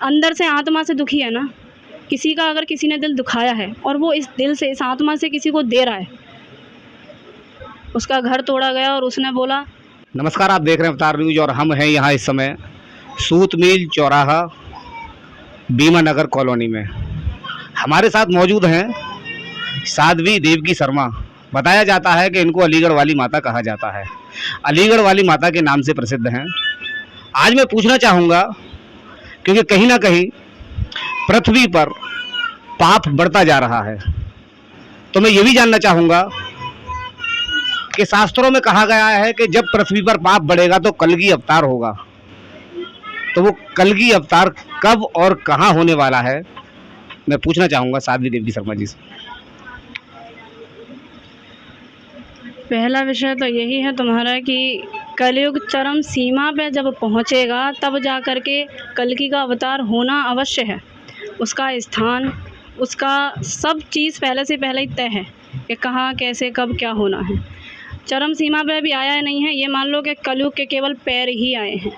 अंदर से आत्मा से दुखी है ना, किसी का अगर किसी ने दिल दुखाया है और वो इस दिल से, इस आत्मा से किसी को दे रहा है, उसका घर तोड़ा गया और उसने बोला। नमस्कार, आप देख रहे हैं अवतार न्यूज और हम हैं यहाँ इस समय सूत मिल चौराहा बीमा नगर कॉलोनी में। हमारे साथ मौजूद हैं साध्वी देवकी शर्मा। बताया जाता है कि इनको अलीगढ़ वाली माता कहा जाता है, अलीगढ़ वाली माता के नाम से प्रसिद्ध हैं। आज मैं पूछना चाहूँगा, क्योंकि कहीं ना कहीं पृथ्वी पर पाप बढ़ता जा रहा है, तो मैं ये भी जानना चाहूँगा कि शास्त्रों में कहा गया है कि जब पृथ्वी पर पाप बढ़ेगा तो कलगी अवतार होगा। तो वो कलगी अवतार कब और कहाँ होने वाला है, मैं पूछना चाहूँगा साध्वी देवकी शर्मा जी से। पहला विषय तो यही है तुम्हारा कि कलयुग चरम सीमा पे जब पहुंचेगा तब जा कर के कल्कि का अवतार होना अवश्य है। उसका स्थान, उसका सब चीज़ पहले से पहले ही तय है कि कहाँ कैसे कब क्या होना है। चरम सीमा पे अभी आया नहीं है, ये मान लो कि कलयुग के केवल पैर ही आए हैं।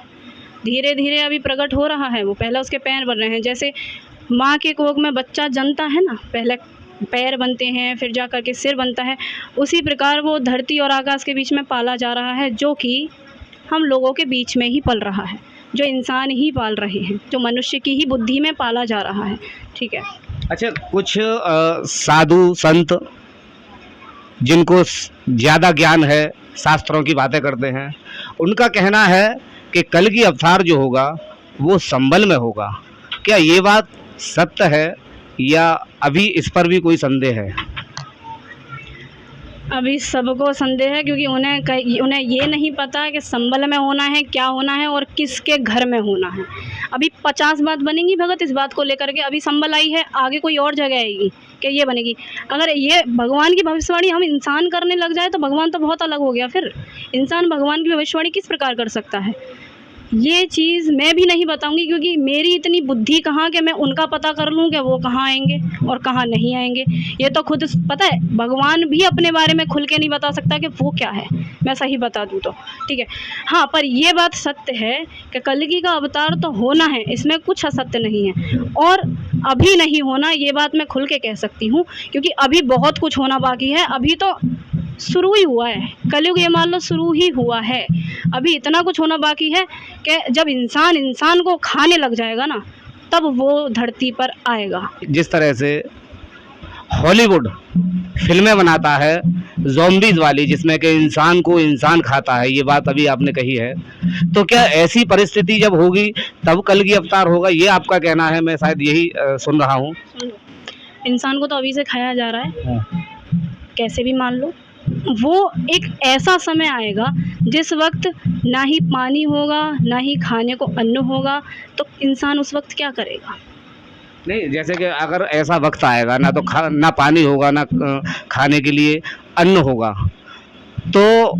धीरे धीरे अभी प्रकट हो रहा है वो, पहले उसके पैर बन रहे हैं। जैसे माँ के कोख में बच्चा जन्मता है ना, पहले पैर बनते हैं फिर जा कर के सिर बनता है, उसी प्रकार वो धरती और आकाश के बीच में पाला जा रहा है, जो कि हम लोगों के बीच में ही पल रहा है, जो इंसान ही पाल रहे हैं, जो मनुष्य की ही बुद्धि में पाला जा रहा है। ठीक है। अच्छा, कुछ साधु संत जिनको ज़्यादा ज्ञान है, शास्त्रों की बातें करते हैं, उनका कहना है कि कलगी अवतार जो होगा वो संबल में होगा। क्या ये बात सत्य है या अभी इस पर भी कोई संदेह है? अभी सबको संदेह है, क्योंकि उन्हें ये नहीं पता कि संबल में होना है, क्या होना है और किसके घर में होना है। अभी 50 बात बनेंगी भगत इस बात को लेकर के। अभी संबल आई है, आगे कोई और जगह आएगी कि ये बनेगी। अगर ये भगवान की भविष्यवाणी हम इंसान करने लग जाए तो भगवान तो बहुत अलग हो गया। फिर इंसान भगवान की भविष्यवाणी किस प्रकार कर सकता है, ये चीज़ मैं भी नहीं बताऊंगी, क्योंकि मेरी इतनी बुद्धि कहाँ कि मैं उनका पता कर लूँ कि वो कहाँ आएंगे और कहाँ नहीं आएंगे। ये तो खुद पता है, भगवान भी अपने बारे में खुल के नहीं बता सकता कि वो क्या है, मैं सही बता दूँ तो। ठीक है। हाँ, पर ये बात सत्य है कि कलगी का अवतार तो होना है, इसमें कुछ असत्य नहीं है। और अभी नहीं होना, ये बात मैं खुल के कह सकती हूँ, क्योंकि अभी बहुत कुछ होना बाकी है। अभी तो शुरू ही हुआ है कलयुग, ये मान लो शुरू ही हुआ है। अभी इतना कुछ होना बाकी है कि जब इंसान को खाने लग जाएगा ना, तब वो धरती पर आएगा। जिस तरह से हॉलीवुड फिल्में बनाता है ज़ॉम्बीज़ वाली, जिसमें कि इंसान को इंसान खाता है, ये बात अभी आपने कही है, तो क्या ऐसी परिस्थिति जब होगी तब कलगी अवतार होगा, ये आपका कहना है? मैं शायद यही सुन रहा हूँ। इंसान को तो अभी से खाया जा रहा है, कैसे भी मान लो। वो एक ऐसा समय आएगा जिस वक्त ना ही पानी होगा, ना ही खाने को अन्न होगा, तो इंसान उस वक्त क्या करेगा? नहीं, जैसे कि अगर ऐसा वक्त आएगा ना तो ना पानी होगा, ना खाने के लिए अन्न होगा, तो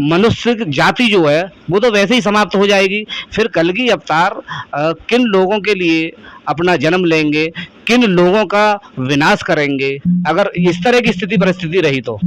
मनुष्य जाति जो है वो तो वैसे ही समाप्त हो जाएगी। फिर कलगी अवतार किन लोगों के लिए अपना जन्म लेंगे, किन लोगों का विनाश करेंगे, अगर इस तरह की स्थिति परिस्थिति रही तो?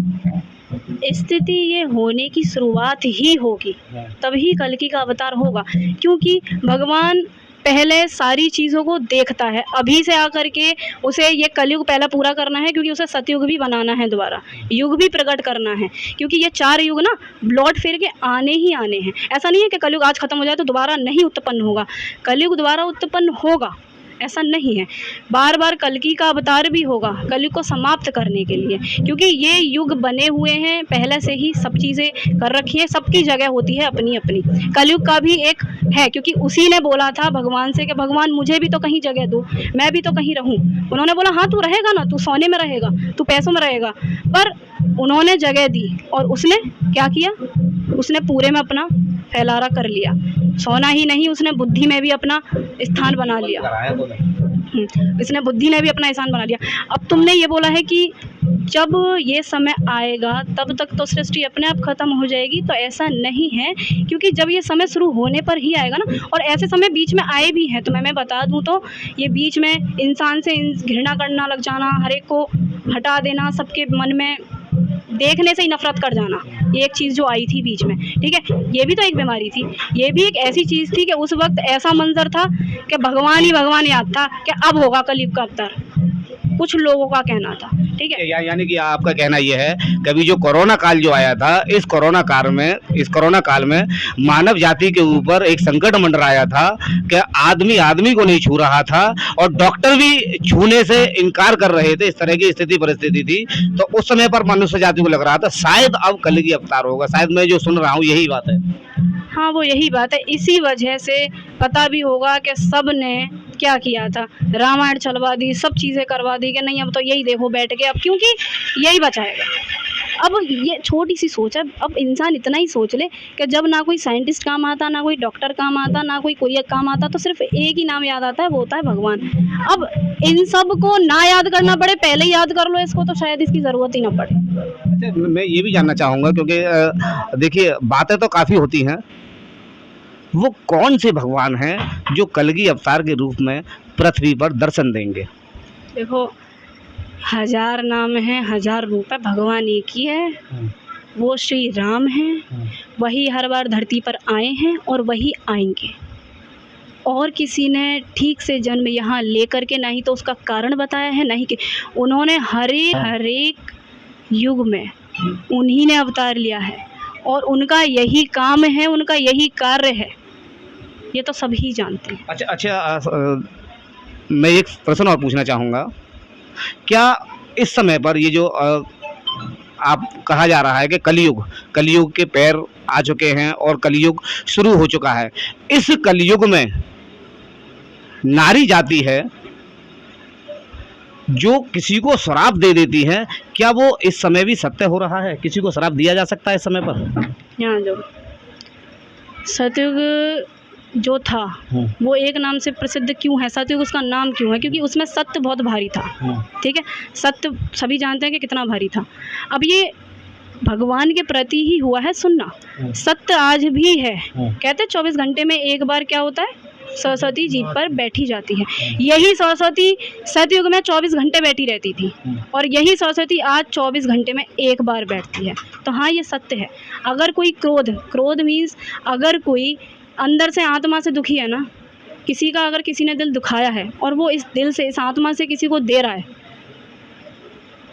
स्थिति ये होने की शुरुआत ही होगी, तभी कलकी का अवतार होगा। क्योंकि भगवान पहले सारी चीज़ों को देखता है, अभी से आकर के उसे ये कलयुग पहला पूरा करना है, क्योंकि उसे सतयुग भी बनाना है, दोबारा युग भी प्रकट करना है। क्योंकि ये 4 युग ना लौट फिर के आने ही आने हैं। ऐसा नहीं है कि कलयुग आज ख़त्म हो जाए तो दोबारा नहीं उत्पन्न होगा, कलयुग दोबारा उत्पन्न होगा, ऐसा नहीं है। बार बार कलकी का अवतार भी होगा कलयुग को समाप्त करने के लिए, क्योंकि ये युग बने हुए हैं पहले से ही, सब चीज़ें कर रखी है, सबकी जगह होती है अपनी अपनी। कलयुग का भी एक है, क्योंकि उसी ने बोला था भगवान से कि भगवान मुझे भी तो कहीं जगह दो, मैं भी तो कहीं रहूं। उन्होंने बोला हाँ तू रहेगा ना, तू सोने में रहेगा, तू पैसों में रहेगा, पर उन्होंने जगह दी और उसने क्या किया, उसने पूरे में अपना फैलारा कर लिया। सोना ही नहीं, उसने बुद्धि में भी अपना स्थान बना लिया, इसने बुद्धि ने भी अपना स्थान बना लिया। अब तुमने ये बोला है कि जब ये समय आएगा तब तक तो सृष्टि अपने आप ख़त्म हो जाएगी, तो ऐसा नहीं है, क्योंकि जब ये समय शुरू होने पर ही आएगा ना। और ऐसे समय बीच में आए भी हैं, तो मैं बता दूं तो ये बीच में इंसान से घृणा करना लग जाना, हर एक को हटा देना, सबके मन में देखने से ही नफरत कर जाना, ये एक चीज़ जो आई थी बीच में, ठीक है, ये भी तो एक बीमारी थी। ये भी एक ऐसी चीज़ थी कि उस वक्त ऐसा मंजर था कि भगवान ही भगवान याद था कि अब होगा कलयुग का अवतार, कुछ लोगों का कहना था, ठीक है। यानी कि आपका कहना यह है कि अभी जो कोरोना काल जो आया था, इस कोरोना काल में मानव जाति के ऊपर एक संकट मंडराया था कि आदमी आदमी को नहीं छू रहा था और डॉक्टर भी छूने से इनकार कर रहे थे, इस तरह की स्थिति परिस्थिति थी। तो उस समय पर मनुष्य जाति को लग रहा था शायद अब कलयुगी अवतार होगा, शायद मैं जो सुन रहा हूँ यही बात है। हाँ, वो यही बात है। इसी वजह से पता भी होगा कि सब ने क्या किया था, रामायण चलवा दी, सब चीज़ें करवा दी कि नहीं अब तो यही देखो बैठ के, अब क्योंकि यही बचाएगा। अब ये छोटी सी सोच है, अब इंसान इतना ही सोच ले कि जब ना कोई साइंटिस्ट काम आता, ना कोई डॉक्टर काम आता, ना कोई कोरियर काम आता, तो सिर्फ एक ही नाम याद आता है, वो होता है भगवान। अब इन सब को ना याद करना पड़े, पहले याद कर लो इसको, तो शायद इसकी ज़रूरत ही ना पड़े। अच्छा, मैं ये भी जानना चाहूँगा क्योंकि देखिए बातें तो काफ़ी होती हैं, वो कौन से भगवान हैं जो कलगी अवतार के रूप में पृथ्वी पर दर्शन देंगे? देखो, हजार नाम हैं, हजार रूप है, भगवान एक ही है, वो श्री राम हैं, वही हर बार धरती पर आए हैं और वही आएंगे। और किसी ने ठीक से जन्म यहाँ लेकर के ना ही तो उसका कारण बताया है, ना ही कि उन्होंने हर एक युग में उन्हीं ने अवतार लिया है और उनका यही काम है, उनका यही कार्य है, ये तो सभी जानते हैं। अच्छा, मैं एक प्रश्न और पूछना चाहूँगा, क्या इस समय पर ये जो आप कहा जा रहा है कि कलयुग के पैर आ चुके हैं और कलयुग शुरू हो चुका है, इस कलयुग में नारी जाति है जो किसी को श्राप दे देती है, क्या वो इस समय भी सत्य हो रहा है? किसी को श्राप दिया जा सकता है इस समय पर? यहाँ जो सतयुग जो था वो एक नाम से प्रसिद्ध क्यों है, सतयुग उसका नाम क्यों है? क्योंकि उसमें सत्य बहुत भारी था, ठीक है, सत्य सभी जानते हैं कि कितना भारी था। अब ये भगवान के प्रति ही हुआ है सुनना, सत्य आज भी है। कहते 24 घंटे में एक बार क्या होता है, सरस्वती जी पर बैठी जाती है। यही सरस्वती सतयुग में 24 घंटे बैठी रहती थी और यही सरस्वती आज 24 घंटे में एक बार बैठती है। तो हाँ, ये सत्य है। अगर कोई क्रोध मीन्स अगर कोई अंदर से आत्मा से दुखी है ना, किसी का अगर किसी ने दिल दुखाया है और वो इस दिल से, इस आत्मा से किसी को दे रहा है,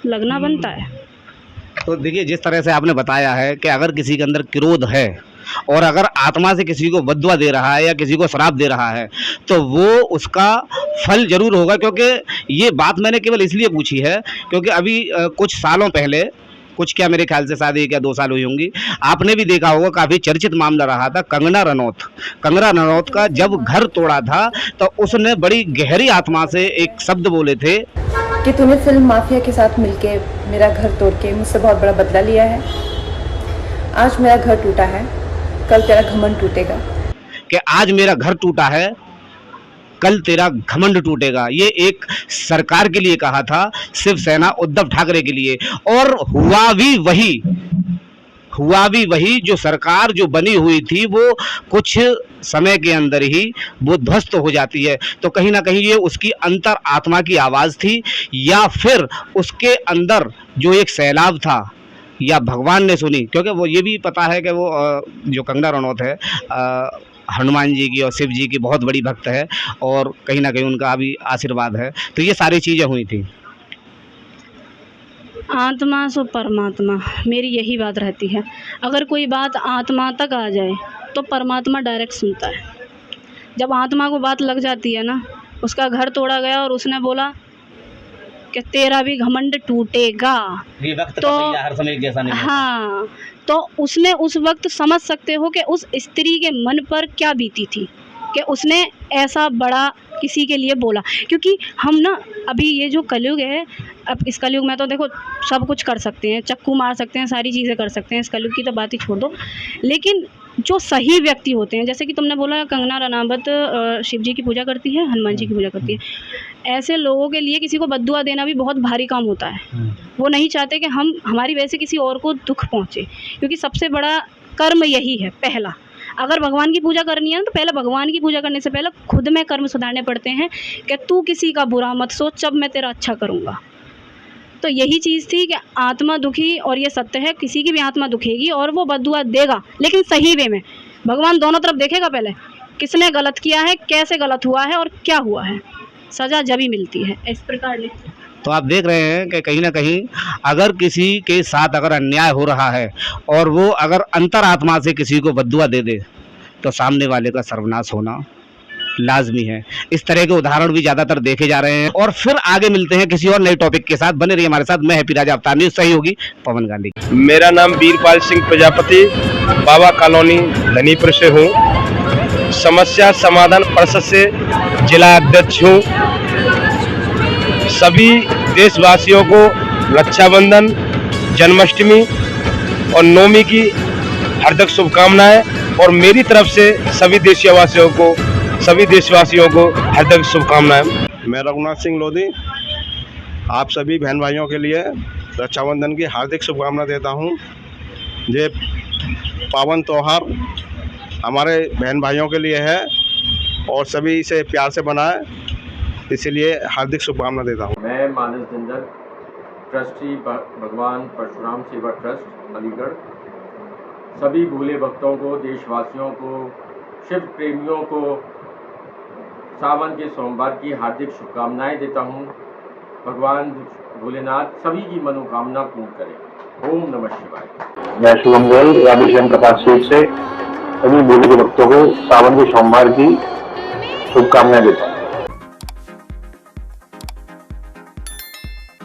लगना बनता है। तो देखिए, जिस तरह से आपने बताया है कि अगर किसी के अंदर क्रोध है और अगर आत्मा से किसी को बद्दुआ दे रहा है या किसी को श्राप दे रहा है, तो वो उसका फल जरूर होगा। क्योंकि ये बात मैंने केवल इसलिए पूछी है क्योंकि अभी कुछ सालों पहले, कुछ क्या मेरे ख्याल से शादी क्या 2 साल हुई होंगी, आपने भी देखा होगा, काफ़ी चर्चित मामला रहा था कंगना रनौत का। जब घर तोड़ा था तो उसने बड़ी गहरी आत्मा से एक शब्द बोले थे कि तूने फिल्म माफिया के साथ मिलके मेरा घर तोड़ के मुझसे बहुत बड़ा बदला लिया है। आज मेरा घर टूटा है, कल तेरा घमंड टूटेगा। कि आज मेरा घर टूटा है, कल तेरा घमंड टूटेगा। ये एक सरकार के लिए कहा था, शिवसेना उद्धव ठाकरे के लिए, और हुआ भी वही। जो सरकार जो बनी हुई थी वो कुछ समय के अंदर ही वो ध्वस्त हो जाती है। तो कहीं ना कहीं ये उसकी अंतर आत्मा की आवाज़ थी, या फिर उसके अंदर जो एक सैलाब था, या भगवान ने सुनी। क्योंकि वो ये भी पता है कि वो जो कंगना रनौत है हनुमान जी की और शिव जी की बहुत बड़ी भक्त है और कहीं ना कहीं उनका भी आशीर्वाद है। तो ये सारी चीज़ें हुई थी। आत्मा सो परमात्मा, मेरी यही बात रहती है। अगर कोई बात आत्मा तक आ जाए तो परमात्मा डायरेक्ट सुनता है। जब आत्मा को बात लग जाती है ना, उसका घर तोड़ा गया और उसने बोला कि तेरा भी घमंड टूटेगा, ये वक्त तो हर समय एक जैसा नहीं। हाँ, तो उसने उस वक्त समझ सकते हो कि उस स्त्री के मन पर क्या बीती थी कि उसने ऐसा बड़ा किसी के लिए बोला। क्योंकि हम ना अभी ये जो कलयुग है, अब इस कलयुग में तो देखो सब कुछ कर सकते हैं, चक्कू मार सकते हैं, सारी चीज़ें कर सकते हैं, इस कलयुग की तो बात ही छोड़ दो। लेकिन जो सही व्यक्ति होते हैं, जैसे कि तुमने बोला कंगना रनावत शिव जी की पूजा करती है, हनुमान जी की पूजा करती है, ऐसे लोगों के लिए किसी को बद्दुआ देना भी बहुत भारी काम होता है। वो नहीं चाहते कि हमारी वजह से किसी और को दुख पहुँचे, क्योंकि सबसे बड़ा कर्म यही है। पहला, अगर भगवान की पूजा करनी है ना, तो पहले भगवान की पूजा करने से पहले खुद में कर्म सुधारने पड़ते हैं कि तू किसी का बुरा मत सोच, जब मैं तेरा अच्छा करूँगा। तो यही चीज़ थी कि आत्मा दुखी, और ये सत्य है, किसी की भी आत्मा दुखेगी और वो बद्दुआ देगा, लेकिन सही वे में। भगवान दोनों तरफ देखेगा, पहले किसने गलत किया है, कैसे गलत हुआ है और क्या हुआ है, सज़ा जब ही मिलती है। इस प्रकार तो आप देख रहे हैं कि कहीं ना कहीं अगर किसी के साथ अगर अन्याय हो रहा है और वो अगर अंतरात्मा से किसी को बद्दुआ दे दे तो सामने वाले का सर्वनाश होना लाजमी है। इस तरह के उदाहरण भी ज़्यादातर देखे जा रहे हैं। और फिर आगे मिलते हैं किसी और नए टॉपिक के साथ। बने रहिए हमारे साथ। मैं हैप्पी राजा, अवतार न्यूज़ सहयोगी पवन गांधी। मेरा नाम वीरपाल सिंह प्रजापति, बाबा कॉलोनी धनीपुर से हूँ। समस्या समाधान परिषद से जिला अध्यक्ष हूँ। सभी देशवासियों को रक्षाबंधन, जन्माष्टमी और नवमी की हार्दिक शुभकामनाएं, और मेरी तरफ से सभी देशवासियों को हार्दिक शुभकामनाएं। मैं रघुनाथ सिंह लोधी आप सभी बहन भाइयों के लिए रक्षाबंधन की हार्दिक शुभकामना देता हूं। ये पावन त्यौहार हमारे बहन भाइयों के लिए है और सभी इसे प्यार से बनाए, इसलिए हार्दिक शुभकामना देता हूं। मैं मानस जिंदल, ट्रस्टी भगवान परशुराम सेवा ट्रस्ट अलीगढ़, सभी भोले भक्तों को, देशवासियों को, शिव प्रेमियों को सावन के सोमवार की हार्दिक शुभकामनाएं देता हूं। भगवान भोलेनाथ सभी की मनोकामना पूर्ण करें। ओम नमः शिवाय। मैं शुभम गोयल राधेश्याम प्रकाश स्वीट से सभी भोले भक्तों को सावन के सोमवार की शुभकामनाएं देता हूँ।